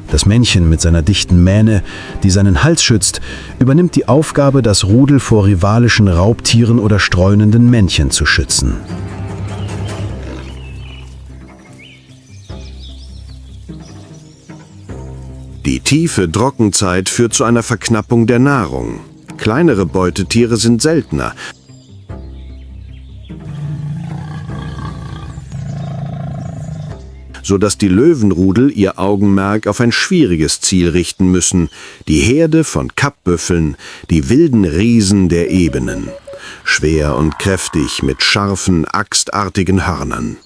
Das Männchen mit seiner dichten Mähne, die seinen Hals schützt, übernimmt die Aufgabe, das Rudel vor rivalischen Raubtieren oder streunenden Männchen zu schützen. Die tiefe Trockenzeit führt zu einer Verknappung der Nahrung. Kleinere Beutetiere sind seltener. Sodass die Löwenrudel ihr Augenmerk auf ein schwieriges Ziel richten müssen: die Herde von Kappbüffeln, die wilden Riesen der Ebenen. Schwer und kräftig mit scharfen, axtartigen Hörnern.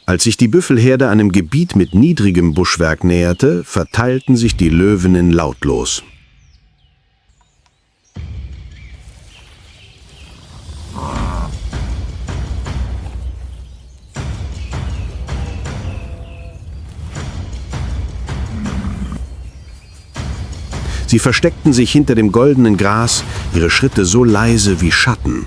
Als sich die Büffelherde einem Gebiet mit niedrigem Buschwerk näherte, verteilten sich die Löwinnen lautlos. Sie versteckten sich hinter dem goldenen Gras, ihre Schritte so leise wie Schatten.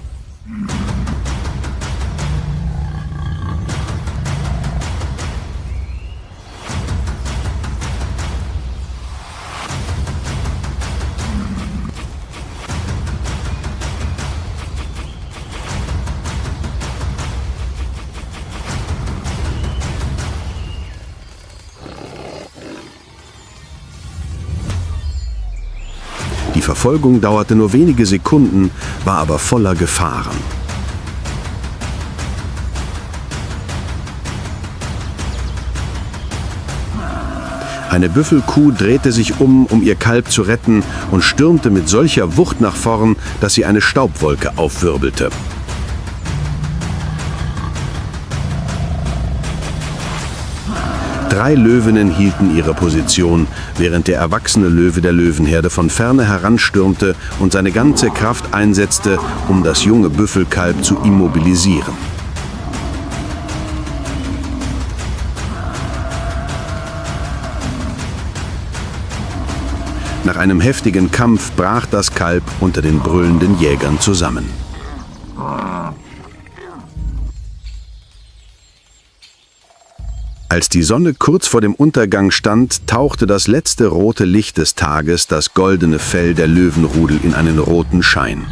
Die Verfolgung dauerte nur wenige Sekunden, war aber voller Gefahren. Eine Büffelkuh drehte sich um ihr Kalb zu retten und stürmte mit solcher Wucht nach vorn, dass sie eine Staubwolke aufwirbelte. Drei Löwinnen hielten ihre Position, während der erwachsene Löwe der Löwenherde von ferne heranstürmte und seine ganze Kraft einsetzte, um das junge Büffelkalb zu immobilisieren. Nach einem heftigen Kampf brach das Kalb unter den brüllenden Jägern zusammen. Als die Sonne kurz vor dem Untergang stand, tauchte das letzte rote Licht des Tages das goldene Fell der Löwenrudel in einen roten Schein.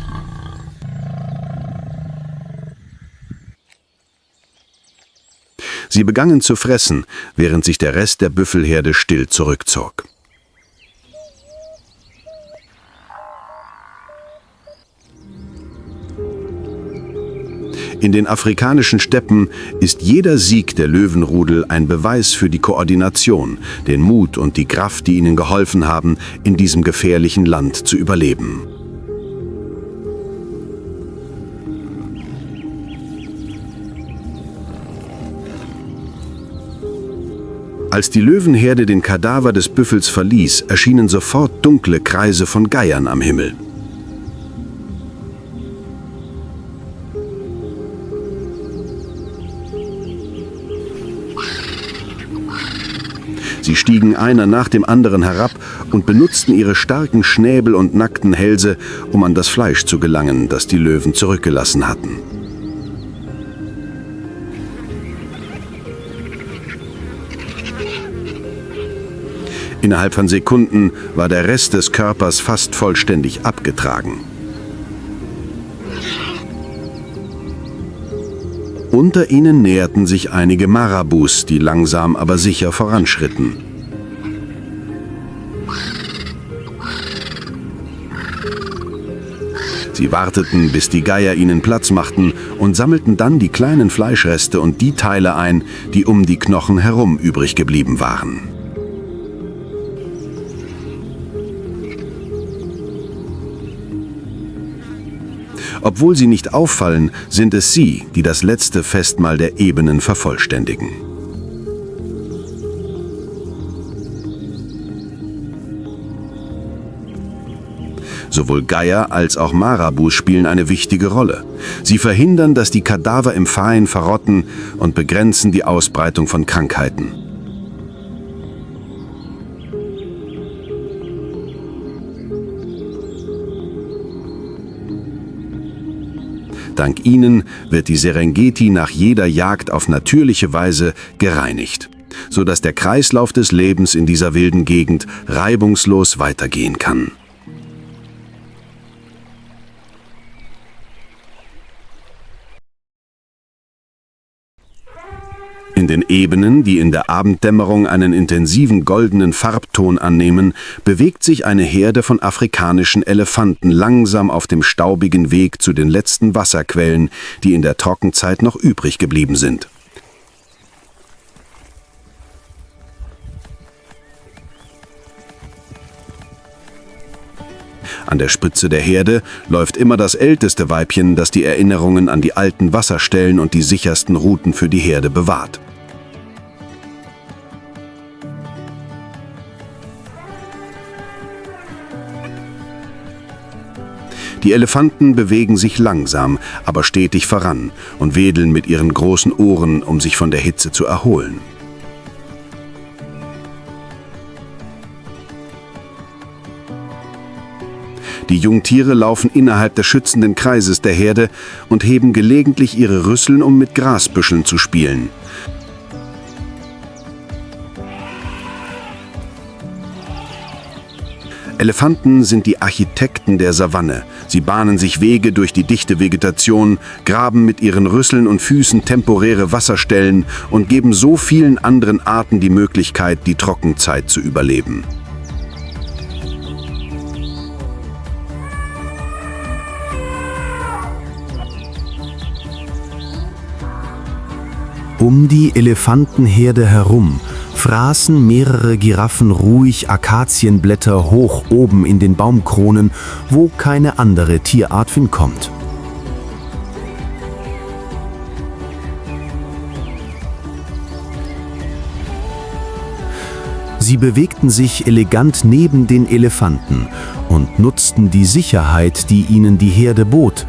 Sie begannen zu fressen, während sich der Rest der Büffelherde still zurückzog. In den afrikanischen Steppen ist jeder Sieg der Löwenrudel ein Beweis für die Koordination, den Mut und die Kraft, die ihnen geholfen haben, in diesem gefährlichen Land zu überleben. Als die Löwenherde den Kadaver des Büffels verließ, erschienen sofort dunkle Kreise von Geiern am Himmel. Sie stiegen einer nach dem anderen herab und benutzten ihre starken Schnäbel und nackten Hälse, um an das Fleisch zu gelangen, das die Löwen zurückgelassen hatten. Innerhalb von Sekunden war der Rest des Körpers fast vollständig abgetragen. Unter ihnen näherten sich einige Marabus, die langsam aber sicher voranschritten. Sie warteten, bis die Geier ihnen Platz machten und sammelten dann die kleinen Fleischreste und die Teile ein, die um die Knochen herum übrig geblieben waren. Obwohl sie nicht auffallen, sind es sie, die das letzte Festmahl der Ebenen vervollständigen. Sowohl Geier als auch Marabus spielen eine wichtige Rolle. Sie verhindern, dass die Kadaver im Freien verrotten und begrenzen die Ausbreitung von Krankheiten. Dank ihnen wird die Serengeti nach jeder Jagd auf natürliche Weise gereinigt, sodass der Kreislauf des Lebens in dieser wilden Gegend reibungslos weitergehen kann. In den Ebenen, die in der Abenddämmerung einen intensiven goldenen Farbton annehmen, bewegt sich eine Herde von afrikanischen Elefanten langsam auf dem staubigen Weg zu den letzten Wasserquellen, die in der Trockenzeit noch übrig geblieben sind. An der Spitze der Herde läuft immer das älteste Weibchen, das die Erinnerungen an die alten Wasserstellen und die sichersten Routen für die Herde bewahrt. Die Elefanten bewegen sich langsam, aber stetig voran und wedeln mit ihren großen Ohren, um sich von der Hitze zu erholen. Die Jungtiere laufen innerhalb des schützenden Kreises der Herde und heben gelegentlich ihre Rüsseln, um mit Grasbüscheln zu spielen. Elefanten sind die Architekten der Savanne. Sie bahnen sich Wege durch die dichte Vegetation, graben mit ihren Rüsseln und Füßen temporäre Wasserstellen und geben so vielen anderen Arten die Möglichkeit, die Trockenzeit zu überleben. Um die Elefantenherde herum fraßen mehrere Giraffen ruhig Akazienblätter hoch oben in den Baumkronen, wo keine andere Tierart hinkommt. Sie bewegten sich elegant neben den Elefanten und nutzten die Sicherheit, die ihnen die Herde bot.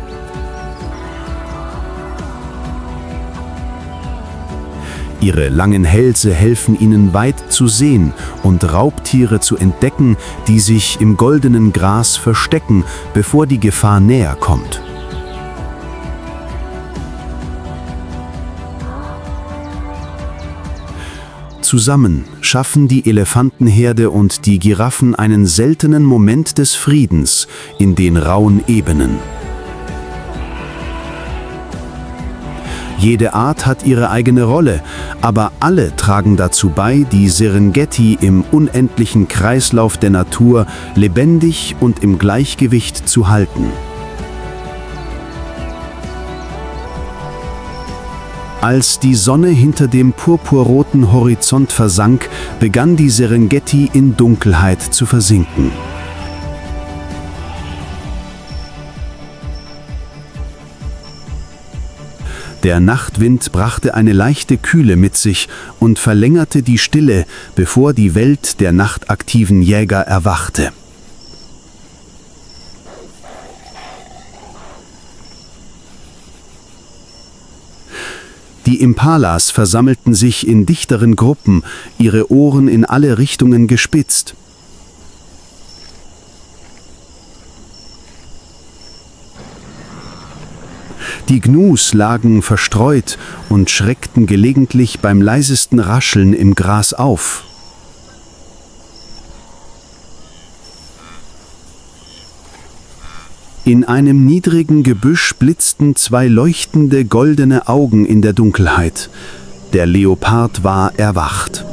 Ihre langen Hälse helfen ihnen weit zu sehen und Raubtiere zu entdecken, die sich im goldenen Gras verstecken, bevor die Gefahr näher kommt. Zusammen schaffen die Elefantenherde und die Giraffen einen seltenen Moment des Friedens in den rauen Ebenen. Jede Art hat ihre eigene Rolle, aber alle tragen dazu bei, die Serengeti im unendlichen Kreislauf der Natur lebendig und im Gleichgewicht zu halten. Als die Sonne hinter dem purpurroten Horizont versank, begann die Serengeti in Dunkelheit zu versinken. Der Nachtwind brachte eine leichte Kühle mit sich und verlängerte die Stille, bevor die Welt der nachtaktiven Jäger erwachte. Die Impalas versammelten sich in dichteren Gruppen, ihre Ohren in alle Richtungen gespitzt. Die Gnus lagen verstreut und schreckten gelegentlich beim leisesten Rascheln im Gras auf. In einem niedrigen Gebüsch blitzten zwei leuchtende goldene Augen in der Dunkelheit. Der Leopard war erwacht.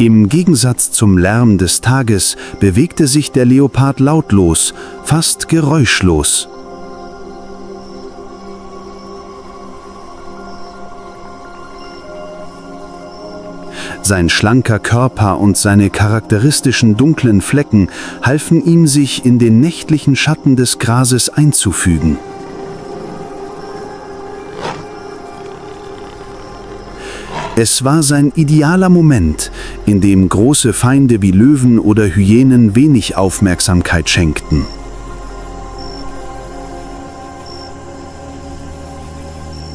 Im Gegensatz zum Lärm des Tages bewegte sich der Leopard lautlos, fast geräuschlos. Sein schlanker Körper und seine charakteristischen dunklen Flecken halfen ihm, sich in den nächtlichen Schatten des Grases einzufügen. Es war sein idealer Moment, in dem große Feinde wie Löwen oder Hyänen wenig Aufmerksamkeit schenkten.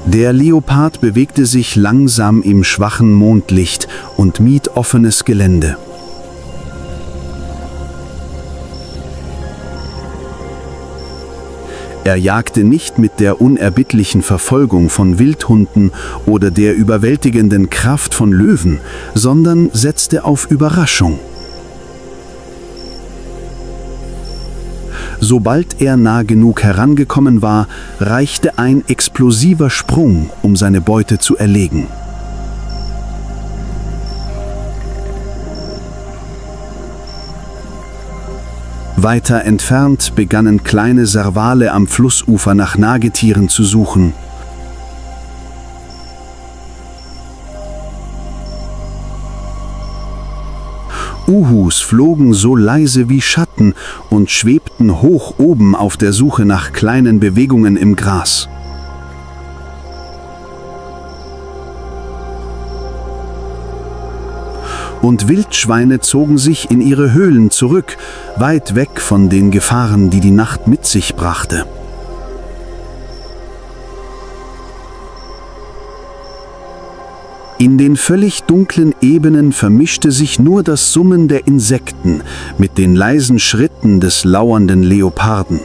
Der Leopard bewegte sich langsam im schwachen Mondlicht und mied offenes Gelände. Er jagte nicht mit der unerbittlichen Verfolgung von Wildhunden oder der überwältigenden Kraft von Löwen, sondern setzte auf Überraschung. Sobald er nah genug herangekommen war, reichte ein explosiver Sprung, um seine Beute zu erlegen. Weiter entfernt begannen kleine Servale am Flussufer nach Nagetieren zu suchen. Uhus flogen so leise wie Schatten und schwebten hoch oben auf der Suche nach kleinen Bewegungen im Gras. Und Wildschweine zogen sich in ihre Höhlen zurück, weit weg von den Gefahren, die die Nacht mit sich brachte. In den völlig dunklen Ebenen vermischte sich nur das Summen der Insekten mit den leisen Schritten des lauernden Leoparden.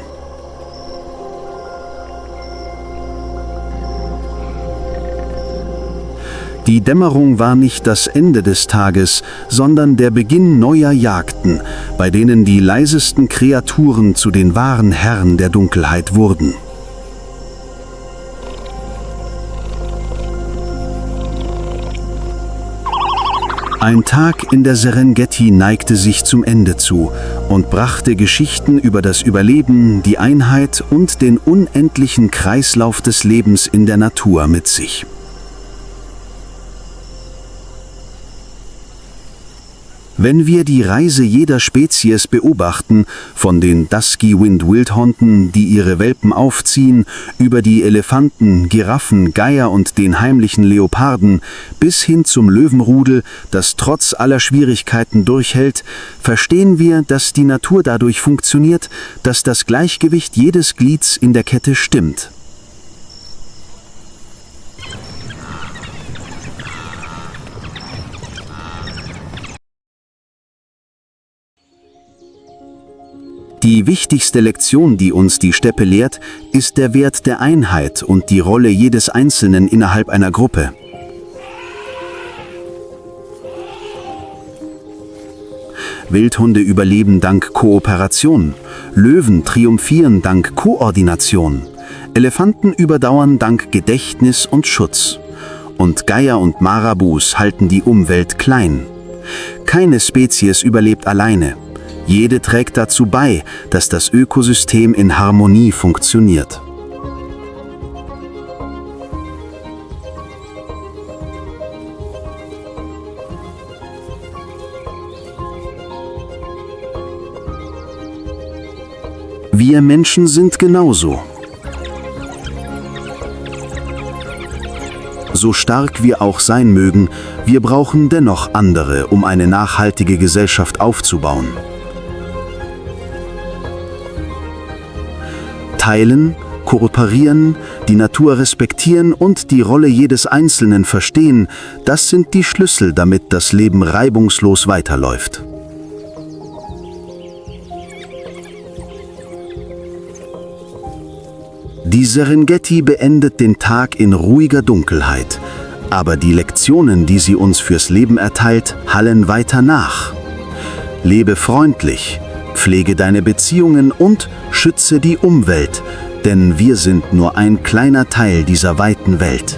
Die Dämmerung war nicht das Ende des Tages, sondern der Beginn neuer Jagden, bei denen die leisesten Kreaturen zu den wahren Herren der Dunkelheit wurden. Ein Tag in der Serengeti neigte sich zum Ende zu und brachte Geschichten über das Überleben, die Einheit und den unendlichen Kreislauf des Lebens in der Natur mit sich. Wenn wir die Reise jeder Spezies beobachten, von den Dusky-Wind-Wildhonden, die ihre Welpen aufziehen, über die Elefanten, Giraffen, Geier und den heimlichen Leoparden, bis hin zum Löwenrudel, das trotz aller Schwierigkeiten durchhält, verstehen wir, dass die Natur dadurch funktioniert, dass das Gleichgewicht jedes Glieds in der Kette stimmt. Die wichtigste Lektion, die uns die Steppe lehrt, ist der Wert der Einheit und die Rolle jedes Einzelnen innerhalb einer Gruppe. Wildhunde überleben dank Kooperation, Löwen triumphieren dank Koordination, Elefanten überdauern dank Gedächtnis und Schutz. Und Geier und Marabus halten die Umwelt klein. Keine Spezies überlebt alleine. Jede trägt dazu bei, dass das Ökosystem in Harmonie funktioniert. Wir Menschen sind genauso. So stark wir auch sein mögen, wir brauchen dennoch andere, um eine nachhaltige Gesellschaft aufzubauen. Teilen, kooperieren, die Natur respektieren und die Rolle jedes Einzelnen verstehen, das sind die Schlüssel, damit das Leben reibungslos weiterläuft. Die Serengeti beendet den Tag in ruhiger Dunkelheit, aber die Lektionen, die sie uns fürs Leben erteilt, hallen weiter nach. Lebe freundlich, pflege deine Beziehungen und schütze die Umwelt, denn wir sind nur ein kleiner Teil dieser weiten Welt.